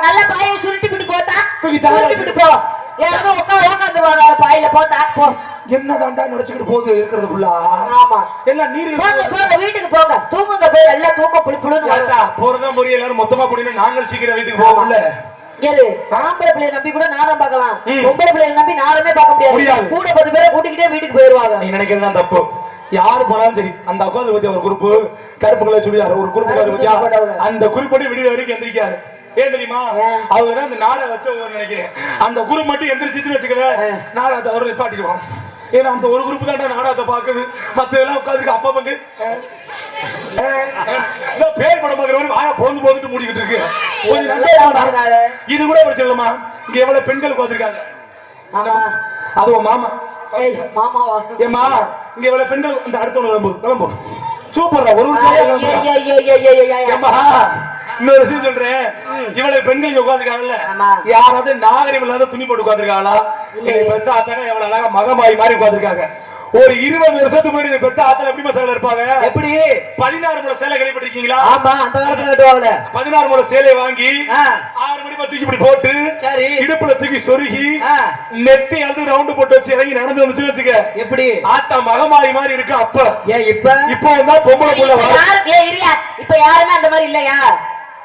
நல்ல பாயை சுருட்டி விட்டு போட்டா விட்டு போ. யாரோ உட்காந்து பாயில போட்டா போ. என்னதாண்டா நினைச்சுக்கிட்டு போகுது இருக்கிறதுக்குள்ள. ஆமா எல்லாம் நீர் போங்க வீட்டுக்கு போங்க, தூங்குங்க போய் எல்லாம் தூக்க புளிப்புளுன்னு போறதா முறை எல்லாரும் மொத்தமா போனீங்கன்னா நாங்கள் சீக்கிரம் வீட்டுக்கு போவோம்ல. ஏழு ஆம்பளை பிள்ளைய நம்பி கூட நானும் பார்க்கலாம், பொம்பளை பிள்ளைய நம்பி நானுமே பார்க்க முடியாது. கூட 10 பேரை கூட்டிக்கிட்டே வீட்டுக்கு போயிருவாங்க. நீ நினைக்கிறதுதான் தப்பு. யாரு போனாலும் சரி அந்த உட்காந்து பத்தி ஒரு குரூப் கருப்பு கலர் சுடிதார் ஒரு குரூப் அந்த குறிப்படி விடிய வரைக்கும் எந்திரிக்காது. ஏன் தெரியுமா? அவங்க அந்த நாளை வச்ச நினைக்கிறேன். அந்த குரூப் மட்டும் எந்திரிச்சு வச்சுக்கவே நாடகத்தை அவரை நிப்பாட்டிடுவான். ஏன்னா அந்த ஒரு குரூப் தான் நாடகத்தை பாக்குது. மத்த எல்லாம் உட்காந்துருக்கு. அப்பா பங்கு பேர் படம் பாக்குறவங்க வாயா போந்து போந்துட்டு மூடிக்கிட்டு இருக்கு. கொஞ்சம் நல்லா இது கூட பிரச்சனை இல்லம்மா. இங்க எவ்வளவு பெண்கள் உட்காந்துருக்காங்க. அதுவும் மாமா ஏமா இங்க எவ்வளவு பெண்கள் இந்த அடுத்த கிளம்பு சூப்பர். ஒரு இன்னொரு விஷயம் சொல்றேன். இவ்வளவு பெண்கள் இங்க உட்காந்துருக்காங்கல்ல, யாராவது நாகரிகம் இல்லாத துணி போட்டு உட்காந்துருக்காங்களா? பெத்த ஆத்தாங்க எவ்வளவு அழகா மகமாயி மாதிரி உட்காந்துருக்காங்க. ஒரு 20 வருஷத்துக்கு முன்னாடி பெத்த ஆத்தால எப்படி மசாலா இருப்பாங்க? எப்படி 16 முளை சேலை கேள்விப்பட்டிருக்கீங்களா? ஆமா, அந்த காலத்துல கட்டுவாங்க. 16 முளை சேலை வாங்கி 6 மணி தூக்கி இப்படி போட்டு இடுப்புல தூக்கி சொருகி நெத்தி அது ரவுண்ட் போட்டு வச்சு இறங்கி நடந்து வந்துச்சு வச்சுக்க. எப்படி ஆத்தா மகமாயி மாதிரி இருக்கு. அப்ப ஏன் இப்ப வந்தா பொம்பளை புள்ள இப்ப யாருமே அந்த மாதிரி இல்லையா?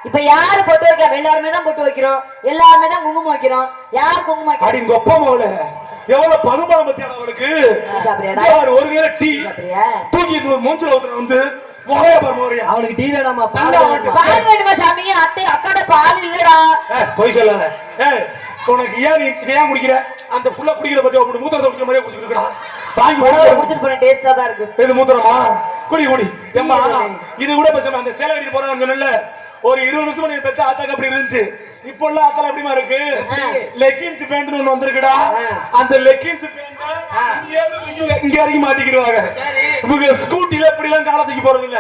இப்ப யாரு பொட்டு வைக்க? எல்லாருமே தான் பொட்டு வைக்கிறோம், எல்லாருமே தான் குங்குமம் வைக்கிறோம். யார் குங்குமம் அடி உங்க அப்பா மோல எவ்வளவு பருமானம் பத்தியான அவளுக்கு ஒருவேளை டீ தூக்கி மூஞ்சில வந்து அவனுக்கு டீ வேணாமா? பால் வேணுமா சாமி? அத்தை அக்காட பால் இல்லடா. போய் சொல்லாத. உனக்கு ஏன் குடிக்கிற? அந்த புள்ள குடிக்கிற பத்தி மூத்திரத்தை குடிக்கிற மாதிரியே குடிச்சிருக்கா. வாங்கி குடிச்சிட்டு போறேன். டேஸ்டா தான் இருக்கு. இது மூத்திரமா? குடி ஏம்மா இது கூட பேசாம அந்த சேலை கட்டிட்டு போறான்னு சொன்னல. ஒரு 20 வருஷம் நீ பெத்த ஆத்தாக்கு அப்படி இருந்துச்சு. இப்போ எல்லாம் ஆத்தால எப்படிமா இருக்கு? லெக்கின்ஸ் பேண்ட் ஒண்ணு வந்திருக்குடா. அந்த லெக்கின்ஸ் பேண்ட் இங்க வரைக்கும் மாட்டிக்கிடுவாங்க. இவங்க ஸ்கூட்டில இப்படி எல்லாம் கால தூக்கி போறது இல்ல.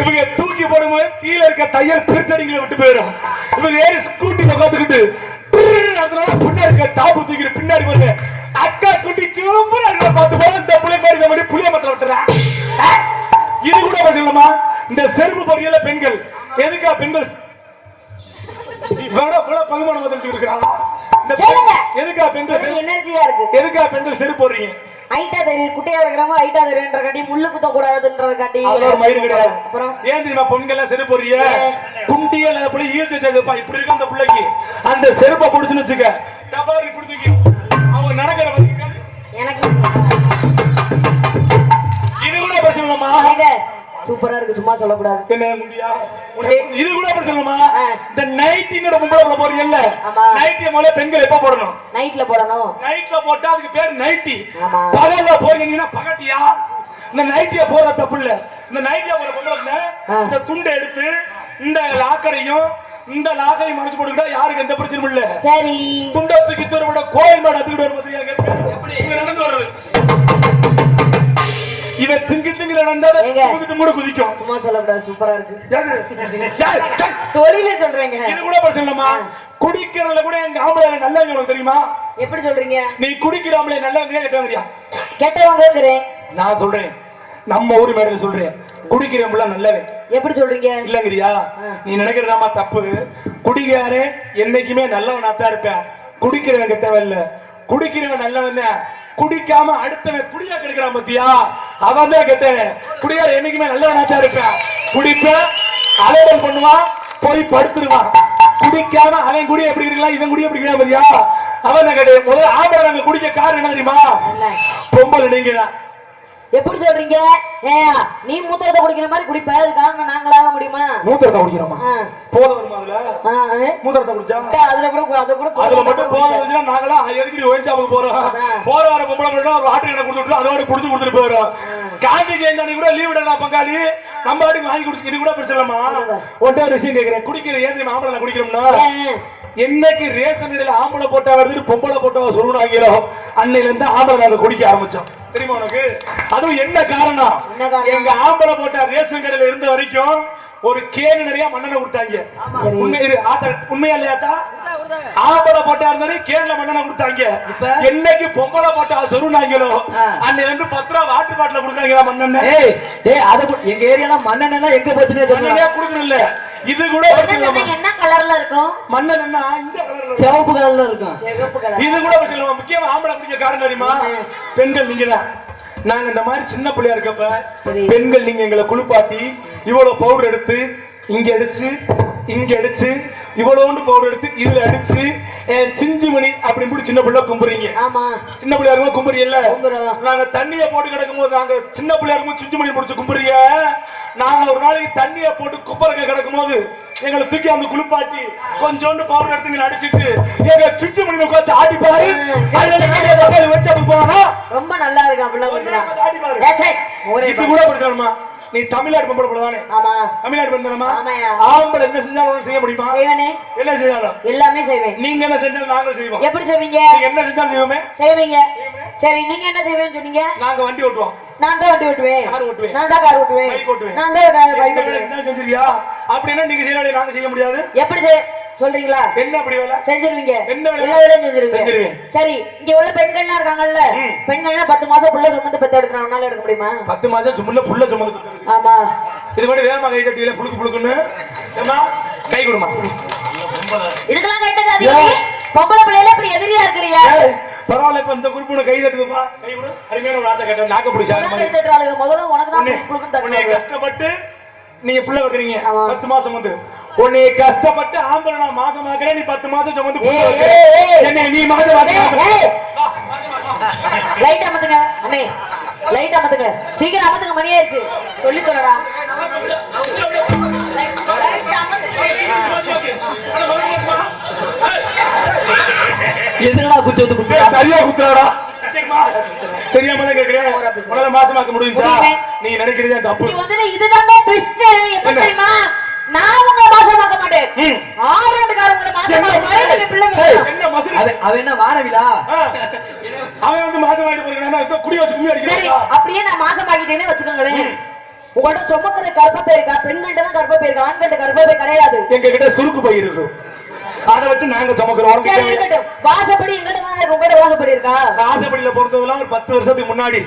இவங்க தூக்கி போடும்போது கீழே இருக்க தையல் பிரிட்டடிங்களை விட்டு போயிடும். இவங்க ஏறி ஸ்கூட்டில உட்காந்துக்கிட்டு பின்னாடி இருக்க டாப்பு தூக்கி பின்னாடி போது அக்கா குட்டி சூப்பரா இருக்க பார்த்து போல இந்த புளிய மாதிரி புளிய மத்தில விட்டுறேன். இது கூட சொல்லமா? இந்த செருப்பு பொறியில பெண்கள் எதுக்கா பெண்கள் பகுமானம் இருக்கிறாங்க? எதுக்கா பெண்கள் எனர்ஜியா இருக்கு? எதுக்கா பெண்கள் செருப்பு போடுறீங்க? ஐட்டா தெரியும், குட்டையா இருக்கிறவங்க ஐட்டா தெரியுன்ற காட்டி முள்ளு குத்த கூடாதுன்ற காட்டி ஒரு மயிறு கிடையாது. அப்புறம் ஏன் தெரியுமா பெண்கள் எல்லாம் செருப்பு போடுறீங்க? குண்டியல அப்படி ஈர்த்து வச்சதுப்பா இப்படி இருக்கு அந்த பிள்ளைக்கு. அந்த செருப்பை பிடிச்சுன்னு வச்சுக்க டபாரி பிடிச்சிக்கி அவங்க நடக்கிற எனக்கு இது கூட பிரச்சனைமா? சூப்பரா இருக்கு, சும்மா சொல்லக்கூடாது. என்ன முடியா? இது கூட பிரச்சனைமா? இந்த நைட்டிங்கோட மும்பளை போறீங்கல்ல, நைட்டிய முதல்ல பெண்கள் எப்ப போடணும்? நைட்ல போடணும். நைட்ல போட்டா அதுக்கு பேர் நைட்டி. பகல்ல போறீங்கன்னா பகட்டியா? இந்த நைட்டிய போற தப்பு இல்ல. இந்த நைட்டிய போற பொம்பளை இந்த துண்டை எடுத்து இந்த லாக்கரையும் இந்த லாக்கரையும் மறைச்சு போட்டுக்கிட்டா யாருக்கு எந்த பிரச்சனையும் இல்ல. சரி, துண்டை தூக்கி தூர கோயில் மாடு அதுக்கிட்டு வர மாதிரி எப்படி நடந்து வர்றது? இவன் திங்கு திங்கு நடந்தாத மூட குதிக்கும். சும்மா சொல்லக்கூடாது, சூப்பரா இருக்கு. தொழிலே சொல்றீங்க. இது கூட பிரச்சனைமா? குடிக்கிறதுல கூட எங்க ஆம்பளை நல்லவங்க உனக்கு தெரியுமா? எப்படி சொல்றீங்க? நீ குடிக்கிற ஆம்பளை நல்லவங்க கெட்டவங்கயா? கெட்டவங்கங்கறேன் நான் சொல்றேன். நம்ம ஊர் மேடையில சொல்றேன். குடிக்கிறவங்க நல்லவன் எப்படி சொல்றீங்க? இல்லங்கறியா? நீ நினைக்கிறதாமா தப்பு. குடிக்காரே என்னைக்குமே நல்லவனாத்தான் இருப்ப. குடிக்கிறவன் கெட்டவன் இல்ல. குடிக்கிறவன் நல்லவன் தான். குடிக்காம அடுத்தவன் குடியா கெடுக்கிறான் பத்தியா? அவன் தான் கெட்டவன். குடியார என்னைக்குமே நல்லவனாத்தான் இருப்பேன். குடிப்ப அலைவல் பண்ணுவான், போய் படுத்துருவான். குடிக்காம அவன் குடி எப்படி இருக்கலாம், இவன் குடி எப்படி இருக்கலாம் பத்தியா? அவன் தான் கெட்டவன். முதல்ல ஆம்பளை நாங்க குடிக்க காரணம் என்ன தெரியுமா? பொம்பளை நீங்க எப்படி சொல்றீங்க? நீ மூத்திரத்தை குடிக்கிற மாதிரி குடிப்ப, அது காரணம் நாங்களாக முடியுமா? மூத்திரத்தை குடிக்கிறோமா? போத வருமா? அதுல மூத்திரத்தை குடிச்சா அதுல கூட அதுல மட்டும் போத வந்துச்சுன்னா நாங்களா எதுக்கு ஒயின்ஷாப்புக்கு போறோம்? போற வர பொம்பளை பிள்ளை ஒரு ஆட்டு கடை கொடுத்துட்டு அதோட குடிச்சு கொடுத்துட்டு போயிடும். காந்தி ஜெயந்தி கூட லீவ் விடலாம் பங்காளி, நம்ம ஆட்டுக்கு வாங்கி குடிச்சு. இது கூட பிரச்சனைமா? ஒன்றே ஒரு விஷயம் கேட்கிறேன். குடிக்கிற ஏன் ஆம்பளை குடிக்கிறோம்னா என்னைக்கு ரேஷன் கடையில ஆம்பளை போட்டா வருது பொம்பளை போட்டா சொல்லுவாங்க, அன்னையில இருந்து ஆம்பளை நாங்க குடிக்க ஆரம்பிச்சோம். தெரியுமா உனக்கு? அதுவும் என்ன காரணம்? எங்க ஆம்பளை போட்டா ரேஷன் கடையில இருந்த வரைக்கும் ஒரு கேனு நிறைய மண்ணெண்ணெய் கொடுத்தாங்க. உண்மையா இல்லையாத்தா? ஆம்பளை போட்டா இருந்தாரு கேன்ல மண்ணெண்ணெய் கொடுத்தாங்க. என்னைக்கு பொம்பளை போட்டா சொருனாங்களோ அன்னையில இருந்து 10 ரூபா வாட்டர் பாட்டில கொடுக்குறாங்களா மண்ணெண்ணெய். எங்க ஏரியால மண்ணெண்ணெய் எங்க போச்சுன்னு கொடுக்கணும் இல்ல. இது கூட என்ன கலர்ல இருக்கும்? மண்ணன் என்ன இந்த கலர்ல சிவப்பு கலர்ல இருக்கும். சிவப்பு கலர். இது கூட சொல்லுவோம். முக்கியமா ஆம்பளை பிடிக்க காரணம் தெரியுமா? பெண்கள் நீங்கதான். நாங்க இந்த மாதிரி சின்ன பிள்ளையா இருக்கப்ப பெண்கள் நீங்க எங்களை குளிப்பாட்டி இவ்வளவு பவுடர் எடுத்து இங்க அடிச்சு இங்க அடிச்சு இவ்வளவு பவுடர் எடுத்து இதுல அடிச்சு சிஞ்சி மணி அப்படி இப்படி சின்ன பிள்ளை கும்புறீங்க. சின்ன பிள்ளையா இருக்கும் கும்புறீங்கல்ல. நாங்க தண்ணிய போட்டு கிடக்கும் போது நாங்க சின்ன பிள்ளையா இருக்கும் சிஞ்சி மணி முடிச்சு கும்புறீங்க. நாங்க ஒரு நாளைக்கு தண்ணிய போட்டு குப்பரக்க கிடக்கும் போது எங்களை தூக்கி அந்த குளிப்பாட்டி கொஞ்சோண்டு பவுடர் எடுத்து அடிச்சுட்டு எங்க சிஞ்சி மணி உட்காந்து ஆடி பாரு வச்சு போனா ரொம்ப நல்லா இருக்கு. இது கூட படிச்சோமா? நீ தமிழ்நாடு பொம்பளை போல தானே? ஆமா. தமிழ்நாடு பொம்பளை ஆம்பளை என்ன செஞ்சாலும் செய்ய முடியுமா? செய்வேனே. என்ன செஞ்சாலும் எல்லாமே செய்வேன். நீங்க என்ன செஞ்சாலும் நாங்களும் செய்வோம். எப்படி செய்வீங்க? நீங்க என்ன செஞ்சாலும் செய்வோமே. செய்வீங்க. சரி நீங்க என்ன செய்வேன்னு சொன்னீங்க? நாங்க வண்டி ஓட்டுவோம். நான் தான் வண்டி ஓட்டுவேன். கார் ஓட்டுவேன். நான் தான் கார் ஓட்டுவேன். பைக் ஓட்டுவேன். நான் தான் பைக் ஓட்டுவேன். என்ன செஞ்சிரியா? அப்படினா நீங்க செய்யறதை நாங்க செய்ய முடியாது. எப்படி சொல்றீங்களா? என்ன அப்படி வேலை செஞ்சிருவீங்க? என்ன எல்லா வேலையும் செஞ்சிருவீங்க. சரி இங்க உள்ள பெண்கள்லாம் இருக்காங்கல்ல, பெண்கள்லாம் 10 மாசம் புள்ள சுமந்து பெத்து எடுக்கறவனால எடுக்க முடியுமா? 10 மாசம் சும்மா புள்ள சுமந்து. ஆமா. இது கூட வேகமா கை தட்டில புளுக்கு புளுக்குன்னு ஏமா கை கொடுமா. இதுக்கெல்லாம் கை தட்டாதீங்க. பொம்பளை பிள்ளைல இப்படி எதிரியா இருக்கறியா? பரவாயில்ல இப்ப இந்த குரூப்ல கை தட்டுதுப்பா. கை கொடு. அருமையான ஒரு ஆட்ட கட்ட நாக்க பிடிச்சாரு மாதிரி. கை தட்டறாளுங்க. முதல்ல உனக்கு தான் புளுக்குன்னு தட்டுறாங்க. கஷ்டப்பட்டு நீங்க புள்ள வைக்கிறீங்க 10 மாசம் வந்து உன்னை கஷ்டப்பட்டு ஆம்பளை நான் மாசம் ஆக்குறேன். நீ 10 மாசம் சுமந்து புள்ள வைக்கிற. என்ன நீ மாசம் ஆக்குற? லைட் அமத்துங்க அண்ணே. லைட் அமத்துங்க. சீக்கிரம் அமத்துங்க, மணி ஆயிடுச்சு. சொல்லி சொல்லடா. எதுடா குச்சி வந்து குத்துறா? சரியா குத்துறாடா. தெரியாம தான் கேக்குறேன். உன்னால மாசமாக்க முடியுமா? நீ நினைக்கிறதே தப்பு. நீ வந்து இதுதான் ட்விஸ்ட். எப்படி தெரியுமா? நான் உங்க மாசமாக்க மாட்டேன். ஆவரண்டுக்காரங்கள மாசமாக்க பிள்ளை. என்ன மசரு? அவ என்ன வாரவிலா? அவன் வந்து மாசமாயிட்டு போறானே குடி வச்சு கும்மி அடிக்கிறான். அப்படியே நான் மாசமாக்கிட்டேனே வச்சுக்கோங்களேன். உங்கள்ட்ட சுமக்கிற கர்ப்பப்பை இருக்கா? பெண்கள்ட்ட தான் கர்ப்பப்பை இருக்கு, ஆண்கள்ட்ட கர்ப்பப்பை கிடையாது. எங்க கிட்ட சுருக்கு பை இருக்கு. அதை வச்சு நாங்க சமக்கிறோம். வாசப்படி எங்கிட்ட தான் இருக்கு. உங்கள்ட்ட வாசப்படி இருக்கா? வாசப்படியில பொறுத்தவெல்லாம் ஒரு 10 வருஷத்துக்கு முன்னாடி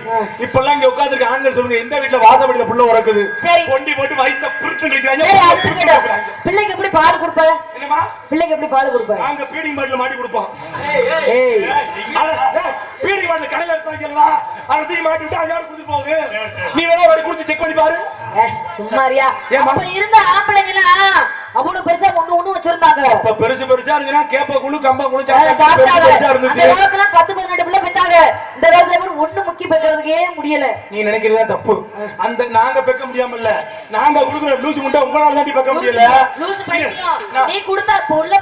இப்பெல்லாம் இங்க உட்கார்ந்துருக்க ஆண்கள் சொல்லுங்க, இந்த வீட்டுல வாசப்படியில புள்ள உறக்குது, கொண்டி போட்டு வயித்த புருட்டு கழிக்கிறாங்க. பிள்ளைக்கு எப்படி பால் கொடுப்ப? என்னமா பிள்ளைக்கு எப்படி பால் கொடுப்ப? நாங்க பீடிங் பாட்டில மாட்டி கொடுப்போம். பீடிங் பாட்டில கடையில வைக்கலாம், அதை தூக்கி மாட்டி விட்டு அதோட குதி போகுது. நீ வேணா ஒரு குடிச்சு செக் பண்ணி பாரு. சும்மாரியா? அப்ப இருந்த ஆம்பளைங்களா அவ்வளவு பெருசா ஒண்ணு வச்சிருந்தாங்க. அப்ப பெருசு பெருசா இருந்துச்சுன்னா கேப்ப குழு கம்பா குழு பெருசா இருந்துச்சு. அந்த காலத்துல 10-12 பிள்ளை பெற்றாங்க. இந்த காலத்துல ஒண்ணு முக்கி பெக்கிறதுக்கே முடியல. நீ நினைக்கிறதா தப்பு. அந்த நாங்க பெக்க முடியாமல்ல, நாங்க குடுக்குற லூசு முட்டை உங்களால தான் பெக்க முடியல. லூசு பைத்தியம். நீ கொடுத்தா பொள்ள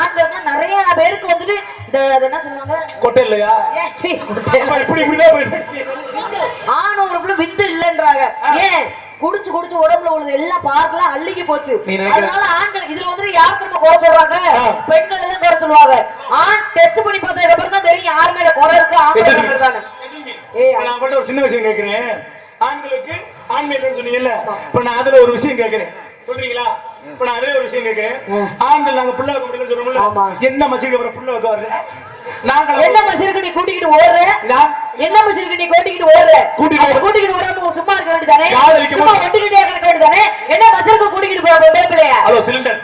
ஆண்கள்னா நிறைய பேருக்கு வந்துட்டு இந்த என்ன சொல்லுவாங்க கொட்டை இல்லையா? இப்படி இப்படிதான் ஆண் ஒரு பிள்ளை விந்து இல்லன்றாங்க. ஏன்? குடிச்சு உடம்புல உள்ளது எல்லாம் பார்க்கலாம் அள்ளிக்கு போச்சு. அதனால ஆண்கள் இதுல வந்து யாருக்கு நம்ம குறை சொல்றாங்க? பெண்கள் தான் குறை சொல்லுவாங்க. ஆண் டெஸ்ட் பண்ணி பார்த்ததுக்கு அப்புறம் தான் தெரியும் யார் மேல குறை இருக்கு. ஆண்கள் தானே. நான் கூட ஒரு சின்ன விஷயம் கேட்கிறேன். ஆண்களுக்கு ஆண்மையில்னு சொன்னீங்கல்ல, இப்ப நான் அதுல ஒரு விஷயம் கேட்கிறேன், சொல்றீங்களா? இப்ப நான் அதுல ஒரு விஷயம் கேட்கிறேன். ஆண்கள் நாங்க புள்ள வைக்க முடியலன்னு சொல்றோம்ல, என்ன மசிக்கு அப்புறம் புள்ள வைக்க வர்ற? நாங்க என்ன மசிருக்கு நீ கூட்டிக்கிட்டு ஓடுற? என்ன மசிருக்கு நீ கூட்டிக்கிட்டு ஓடுற? கூட்டிக்கிட்டு ஓடாம சும்மா இருக்க வேண்டியதானே? சும்மா ஒட்டிக்கிட்டே கிடக்க வேண்டியதானே? என்ன மசிருக்கு கூட்டிக்கிட்டு போற பேப்பிளையா? ஹலோ சிலிண்டர்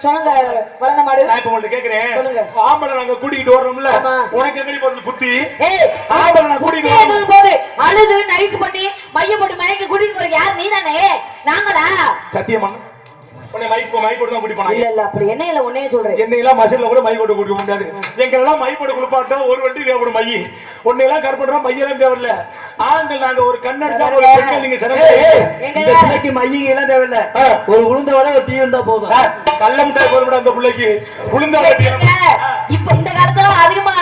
சொல்லுங்க வளர்ந்த மாடு. நான் இப்ப உங்கள்ட்ட கேக்குறேன், ஆம்பளை நாங்க கூட்டிக்கிட்டு ஓடுறோம்ல, உனக்கு எப்படி போறது புத்தி? ஆம்பளை நான் கூட்டிக்கிட்டு போது அழுது நைஸ் பண்ணி மையம் போட்டு மயக்க கூட்டிட்டு போற யார்? நீ தானே? நாங்களா? சத்தியமா உன்னை மைக் போட்டு தான் கூட்டி போனாங்க. இல்ல அப்படி என்ன இல்ல ஒன்னே சொல்றேன். என்னையெல்லாம் மசில்ல கூட மை போட்டு கூட்டி முடியாது. எங்களெல்லாம் மை போட்டு குளிப்பாட்டா ஒரு வண்டி தேவைப்படும் மை. உன்னையெல்லாம் கற்படுறா மையெல்லாம் தேவையில்ல. ஆண்கள் நாங்க ஒரு கண்ணடிச்சா ஒரு பெண்கள் நீங்க இந்த பிள்ளைக்கு மையிங்க எல்லாம் தேவையில்ல. ஒரு உளுந்த வடை ஒரு டீ வந்தா போதும். கள்ள முட்டாய் போட அந்த பிள்ளைக்கு உளுந்த வடை. இப்ப இந்த காலத்துல அதிகமா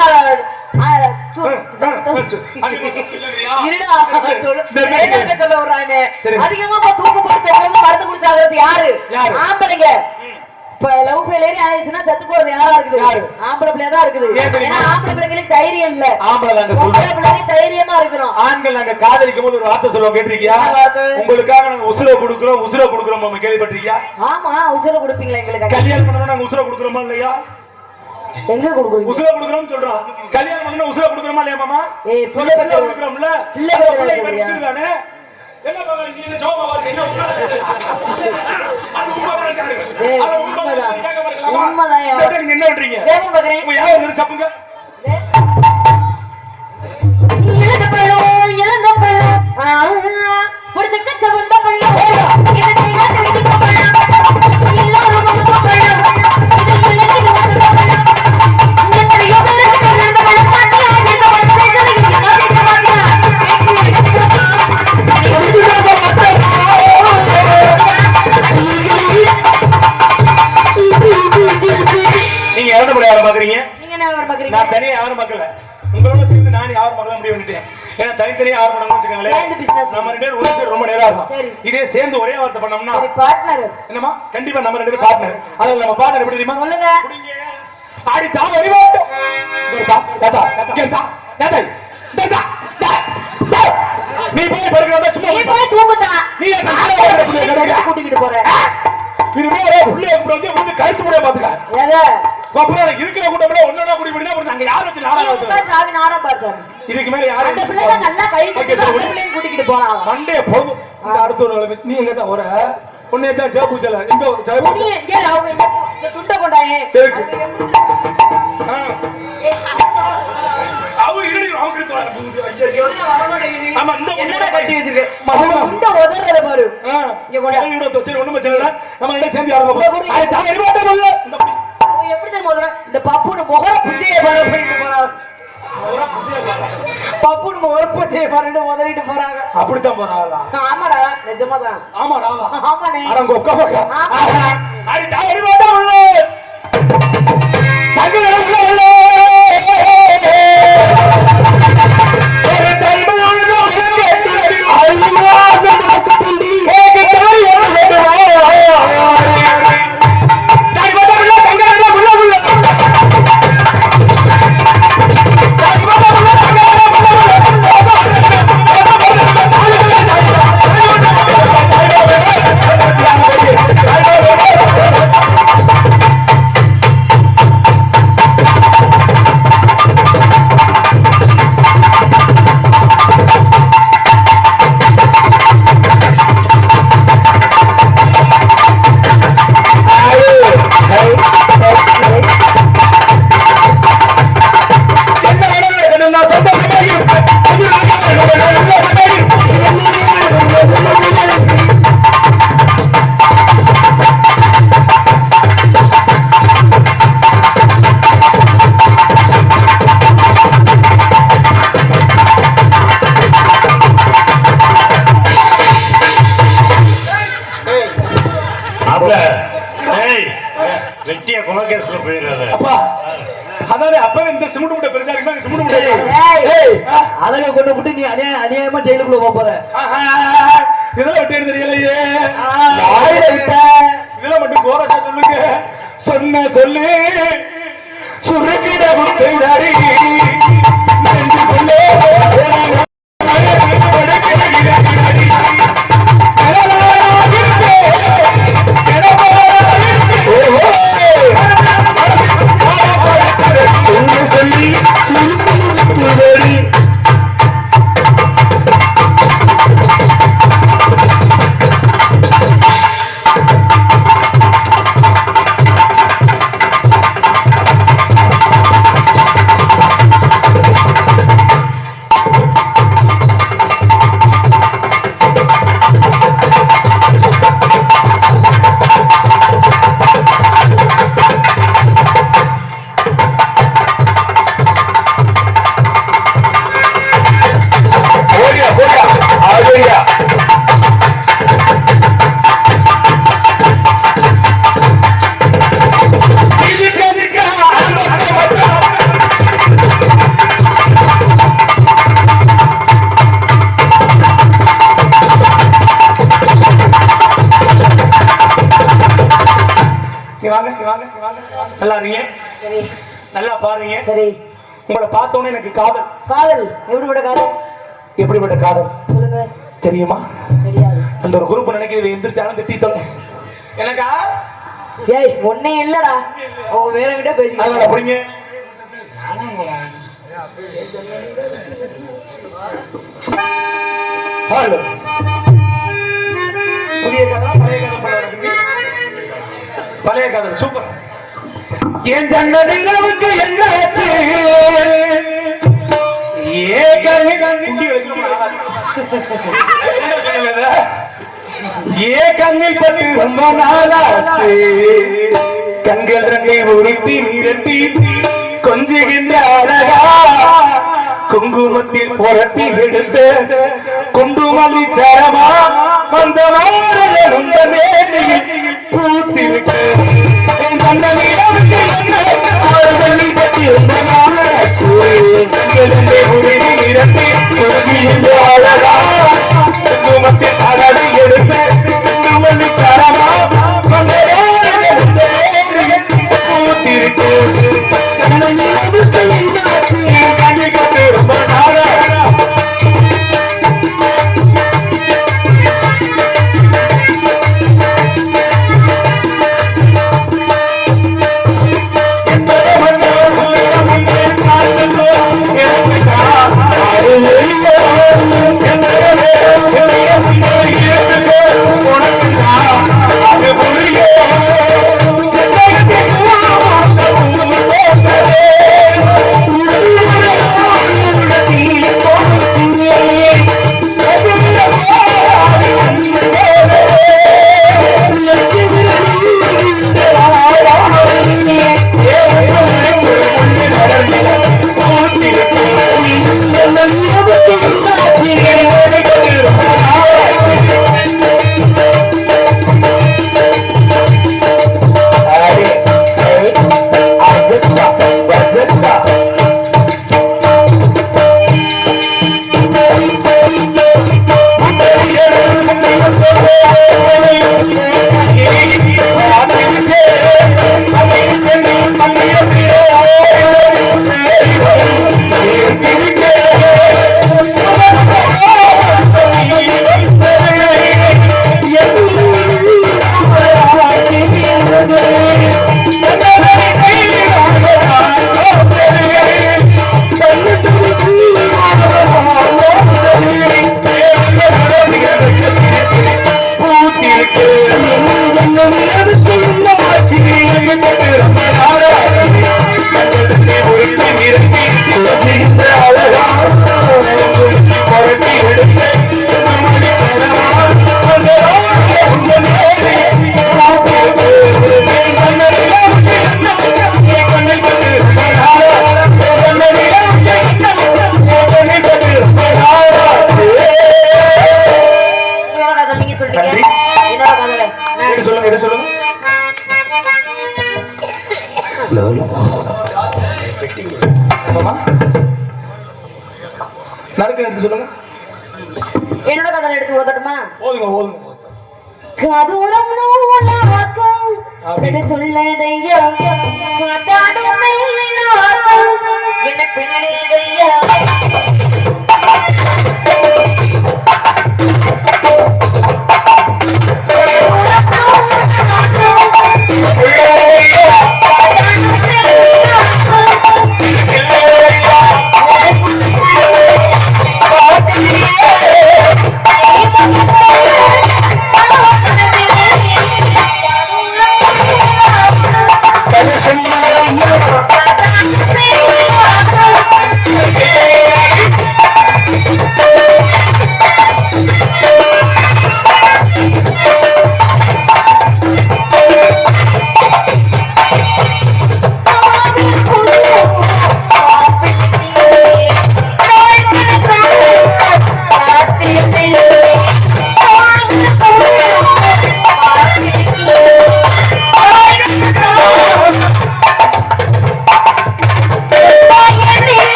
அதிகமா தூக்கு போட்டு மருந்து குடிச்சாகிறது யாரு? ஆம்பளைங்க. இப்ப லவ் ஃபெயிலியர் ஆயிடுச்சுன்னா செத்து போறது யாரா இருக்குது? ஆம்பளை பிள்ளையா தான் இருக்குது. ஏன்னா ஆம்பளை பிள்ளைங்களுக்கு தைரியம் இல்ல. ஆம்பளை பிள்ளைங்க தைரியமா இருக்கணும். ஆண்கள் நாங்க காதலிக்கும் போது ஒரு வார்த்தை சொல்லுவோம், கேட்டிருக்கியா? உங்களுக்காக நாங்க உசுரை கொடுக்குறோம் கேள்விப்பட்டிருக்கியா? ஆமா, உசுரை கொடுப்பீங்களா? எங்களுக்கு கல்யாணம் பண்ணா நாங்க உசுரை கொடுக்குறோமா இல்லையா? எங்க கொடுக்குறீங்க? உசுரை கொடுக்குறோம்னு சொல்றோம். கல்யாணம் பண்ணா உசுரை கொடுக்குறோமா இல்லையா மாமா? பிள்ளை கொடுக்குறோம்ல. பிள்ளை தானே. என்ன பாருங்க, நீங்க ஜோமா வாங்க. என்ன அது உண்மை ஏய், அட உண்மைதான். கேட்க மாட்டீங்களா? உண்மைதான். இந்த நீங்க என்ன பண்றீங்க? வேகம் பார்க்கறேன். உங்க யாரும் வந்து சப்புங்க. இழந்த பழம், இழந்த பழம். ஒரு சக்கச்ச வந்த பழம். இதனை இழந்து விட்ட பழம். எல்லோரும் வந்த பழம். இதில் இழந்து வந்த பழம். எத்தனையோ பேருக்கு பிறந்த பழம். பாத்தியா, இந்த பழம் சேர்ந்தது இங்கே பாத்தியா, பாத்தியா. நீங்க இறந்து போய் யாரை பாக்குறீங்க? நீங்க என்ன வியாபாரம் பார்க்கறீங்க? நான் தனியா யாரும் பார்க்கல. உங்களோட சேர்ந்து நான் யாரும் பார்க்கல முடிவு பண்ணிட்டேன். ஏன்னா தனித்தனியா யாரும் பண்ணணும்னு வச்சுக்கோங்களேன். சேர்ந்து business. நம்ம ரெண்டு பேரும் ஒரே ரொம்ப நேரம் ஆகும். சரி. இதே சேர்ந்து ஒரே வார்த்தை பண்ணோம்னா சரி, partner. என்னமா கண்டிப்பா நம்ம ரெண்டு பேரும் பார்ட்னர். அதுல நம்ம பார்ட்னர் எப்படி தெரியுமா? சொல்லுங்க. குடிங்க. ஆடி தா வரிவாட்டம். இங்கடா தாத்தா இங்கடா தாத்தா தாத்தா தாத்தா நீ போய் படுறதா சும்மா நீ போய் தூங்குதா. நீ என்ன கூட்டிக்கிட்டு போற. இருவே உள்ளே வந்து வந்து கழிச்சு முடிய பாத்துக்க. ஏதே அப்புறம் இருக்கிற கூட்டம்ல ஒண்ணா குடி முடினா அப்புறம் நாங்க யார வச்சு நாடகம் நீ சாவி நாடகம் பாச்சாரு. இதுக்கு மேல யாரு அந்த பிள்ளை தான் நல்லா கை பிள்ளையும் கூட்டிக்கிட்டு போறான். மண்டே போகும். இந்த அடுத்த ஒரு வேளை நீ எங்க தான் வர ஒண்ணே தான் ஜெயபூஜல இங்க ஜெயபூஜ நீ எங்க அவங்க இந்த துண்ட கொண்டாயே. அவ இருடி அவங்க ஆமா இந்த என்னடா கட்டி வச்சிருக்க? மகமா துண்ட உதறத பாரு. இங்க கொண்டா. இவட தொச்சரி ஒண்ணும் பிரச்சனை இல்ல. நம்ம ரெண்டே சேர்ந்து ஆரம்பிப்போம். அது தான் இருவாட்ட போல. இந்த எப்படி தெரியுமா உதற? இந்த பப்புன முகர புஜைய பாரு அப்படினு போறாங்க. பப்புன முகர புஜைய பாருன்னு உதறிட்டு போறாங்க. அப்படிதான் போறாளா? ஆமாடா, நிஜமாதான். ஆமாடா. ஆமானே. அரங்க உட்கார்ந்து. ஆமா. அது தான் இருவாட்ட உள்ள. தங்கல உள்ள. ஒரு டைமோட கேட்டு ஐயோ சம்பளத்துண்டி ஏக தாரி ஓட டைமோட உள்ள தங்கல உள்ள உள்ள வெட்டியா குலகேஸ்ல போயிடுறாரு. அப்பா அதானே அப்பவே இந்த சிமெண்ட் மூட்டை பெருசா இருக்கு சிமெண்ட் மூட்டை ஏய் அழக கொண்டு விட்டு நீ அநியாயமா ஜெயிலுக்குள்ள போற. இதெல்லாம் வெட்டி தெரியலையே. இதெல்லாம் மட்டும் கோரசா சொல்லுங்க. சொன்ன சொல்லு சுருக்கிட விட்டுடாரி நல்லா இருக்கீங்க. சரி நல்லா பாருங்க. சரி. உங்களை பார்த்தோன்னே எனக்கு காதல். காதல் எப்படிப்பட்ட காதல்? எப்படிப்பட்ட காதல் சொல்லுங்க. தெரியுமா? தெரியாது. அந்த ஒரு குரூப் நினைக்கிறது எந்திரிச்சாலும் திட்டி தொலை எனக்கா. ஏய் ஒன்னே இல்லடா, அவங்க வேற கிட்ட பேசி அதனால அப்படிங்க. ஹலோ புதிய கதை பழைய கதை பண்ண பழைய காதல் சூப்பர். என் ஜன்னதிலவுக்கு என்னாச்சு ஏ கண்ணில் பட்டு ரொம்ப நாளாச்சு கண்கள் ரெண்டை உருட்டி மிரட்டி கொஞ்சுகின்ற அழகா குங்குமத்தில் புரட்டி எடுத்து குண்டுமல்லி சரமா அந்த பூத்திருக்கு குங்குமத்தில் அழகை எடுத்து குண்டுமல்லி சரமா பூத்திருக்கு ரொம்ப நாளா சொல்லுங்க. என்னோட கதை எடுத்து ஓதட்டுமா? ஓதுங்க ஓதுங்க. கதுரம் நூலாக இது சொல்லதையா காட்டாடும் என்ன பின்னடைதையா